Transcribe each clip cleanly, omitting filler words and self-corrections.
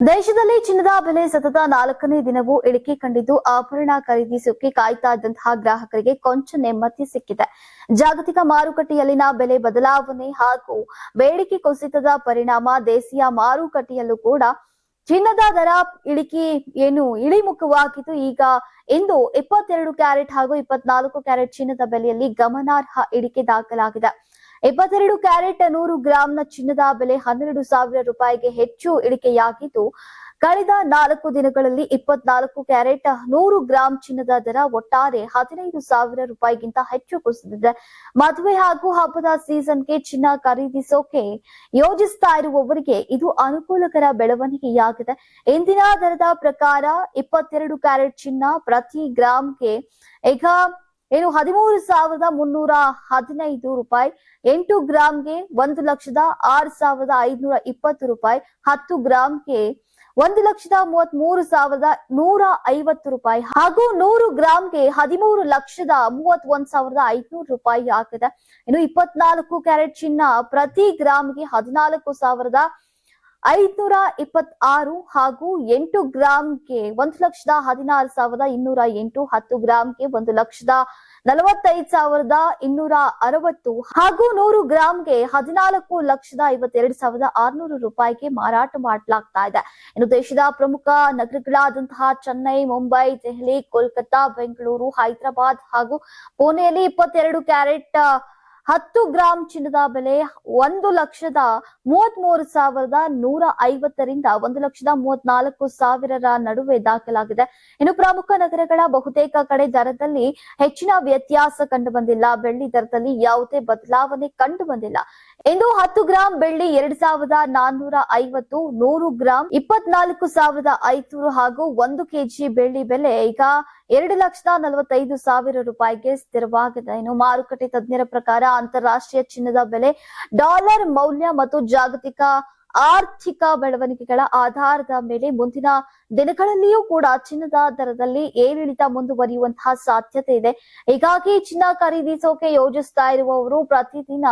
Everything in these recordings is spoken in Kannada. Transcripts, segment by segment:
ದೇಶದಲ್ಲಿ ಚಿನ್ನದ ಬೆಲೆ ಸತತ 4ನೇ ದಿನವೂ ಇಳಿಕೆ ಕಂಡಿದ್ದು ಆಭರಣ ಖರೀದಿಸೋಕೆ ಕಾಯ್ತಾ ಇದ್ದಂತಹ ಗ್ರಾಹಕರಿಗೆ ಕೊಂಚ ನೆಮ್ಮದಿ ಸಿಕ್ಕಿದೆ. ಜಾಗತಿಕ ಮಾರುಕಟ್ಟೆಯಲ್ಲಿನ ಬೆಲೆ ಬದಲಾವಣೆ ಹಾಗೂ ಬೇಡಿಕೆ ಕುಸಿತದ ಪರಿಣಾಮ ದೇಶೀಯ ಮಾರುಕಟ್ಟೆಯಲ್ಲೂ ಕೂಡ ಚಿನ್ನದ ದರ ಇಳಿಮುಖವಾಗಿದ್ದು ಈಗ ಇಂದು 22 ಕ್ಯಾರೆಟ್ ಹಾಗೂ 24 ಕ್ಯಾರೆಟ್ ಚಿನ್ನದ ಬೆಲೆಯಲ್ಲಿ ಗಮನಾರ್ಹ ಇಳಿಕೆ ದಾಖಲಾಗಿದೆ. 22 ಕ್ಯಾರೆಟ್ 100 ಗ್ರಾಂನ ಚಿನ್ನದ ಬೆಲೆ 12,000 ರೂಪಾಯಿಗೆ ಹೆಚ್ಚು ಇಳಿಕೆಯಾಗಿದ್ದು, ಕಳೆದ 4 ದಿನಗಳಲ್ಲಿ 24 ಕ್ಯಾರೆಟ್ 100 ಗ್ರಾಂ ಚಿನ್ನದ ದರ ಒಟ್ಟಾರೆ 15,000 ರೂಪಾಯಿಗಿಂತ ಹೆಚ್ಚು ಕುಸಿದಿದೆ. ಮದುವೆ ಹಾಗೂ ಹಬ್ಬದ ಸೀಸನ್ಗೆ ಚಿನ್ನ ಖರೀದಿಸೋಕೆ ಯೋಜಿಸ್ತಾ ಇರುವವರಿಗೆ ಇದು ಅನುಕೂಲಕರ ಬೆಳವಣಿಗೆಯಾಗಿದೆ. ಇಂದಿನ ದರದ ಪ್ರಕಾರ 22 ಕ್ಯಾರೆಟ್ ಚಿನ್ನ ಪ್ರತಿ ಗ್ರಾಂಗೆ ಈಗ 13,315 ರೂಪಾಯಿ, 8 ಗ್ರಾಂಗೆ 1,06,520 ರೂಪಾಯಿ, 10 ಗ್ರಾಂಗೆ 1,33,150 ರೂಪಾಯಿ ಹಾಗೂ 100 ಗ್ರಾಂಗೆ 13,31,500 ರೂಪಾಯಿ ಆಗಿದೆ. ಇನ್ನು 24 ಕ್ಯಾರೆಟ್ ಚಿನ್ನ ಪ್ರತಿ ಗ್ರಾಂಗೆ 14,526 ಹಾಗೂ 8 ಗ್ರಾಂಗೆ 1,16,208, 10 ಗ್ರಾಂಗೆ 1,45,260 ಹಾಗೂ 100 ಗ್ರಾಂಗೆ 14,52,600 ರೂಪಾಯಿಗೆ ಮಾರಾಟ ಮಾಡಲಾಗ್ತಾ ಇದೆ. ಇನ್ನು ದೇಶದ ಪ್ರಮುಖ ನಗರಗಳಾದಂತಹ ಚೆನ್ನೈ, ಮುಂಬೈ, ದೆಹಲಿ, ಕೋಲ್ಕತ್ತಾ, ಬೆಂಗಳೂರು, ಹೈದರಾಬಾದ್ ಹಾಗೂ ಪುಣೆಯಲ್ಲಿ 22 ಕ್ಯಾರೆಟ್ 10 ಗ್ರಾಂ ಚಿನ್ನದ ಬೆಲೆ 1,33,150 ರಿಂದ 1,34,000 ನಡುವೆ ದಾಖಲಾಗಿದೆ. ಇನ್ನು ಪ್ರಮುಖ ನಗರಗಳ ಬಹುತೇಕ ಕಡೆ ದರದಲ್ಲಿ ಹೆಚ್ಚಿನ ವ್ಯತ್ಯಾಸ ಕಂಡು ಬಂದಿಲ್ಲ. ಬೆಳ್ಳಿ ದರದಲ್ಲಿ ಯಾವುದೇ ಬದಲಾವಣೆ ಕಂಡು ಬಂದಿಲ್ಲ. ಇಂದು 10 ಗ್ರಾಂ ಬೆಳ್ಳಿ 2,450, 100 ಗ್ರಾಂ 24,500 ಹಾಗೂ 1 ಕೆಜಿ ಬೆಳ್ಳಿ ಬೆಲೆ ಈಗ 2,45,000 ರೂಪಾಯಿಗೆ ಸ್ಥಿರವಾಗಿದೆ. ಇನ್ನು ಮಾರುಕಟ್ಟೆ ತಜ್ಞರ ಪ್ರಕಾರ ಅಂತಾರಾಷ್ಟ್ರೀಯ ಚಿನ್ನದ ಬೆಲೆ, ಡಾಲರ್ ಮೌಲ್ಯ ಮತ್ತು ಜಾಗತಿಕ ಆರ್ಥಿಕ ಬೆಳವಣಿಗೆಗಳ ಆಧಾರದ ಮೇಲೆ ಮುಂದಿನ ದಿನಗಳಲ್ಲಿಯೂ ಕೂಡ ಚಿನ್ನದ ದರದಲ್ಲಿ ಏರಿಳಿತ ಮುಂದುವರಿಯುವಂತಹ ಸಾಧ್ಯತೆ ಇದೆ. ಹೀಗಾಗಿ ಚಿನ್ನ ಖರೀದಿಸೋಕೆ ಯೋಜಿಸ್ತಾ ಇರುವವರು ಪ್ರತಿದಿನ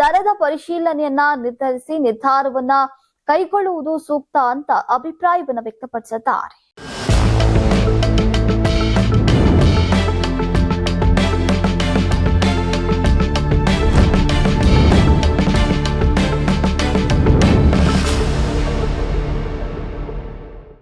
ದರದ ಪರಿಶೀಲನೆಯನ್ನ ನಿರ್ಧರಿಸಿ ನಿರ್ಧಾರವನ್ನ ಕೈಗೊಳ್ಳುವುದು ಸೂಕ್ತ ಅಂತ ಅಭಿಪ್ರಾಯವನ್ನ ವ್ಯಕ್ತಪಡಿಸಿದ್ದಾರೆ.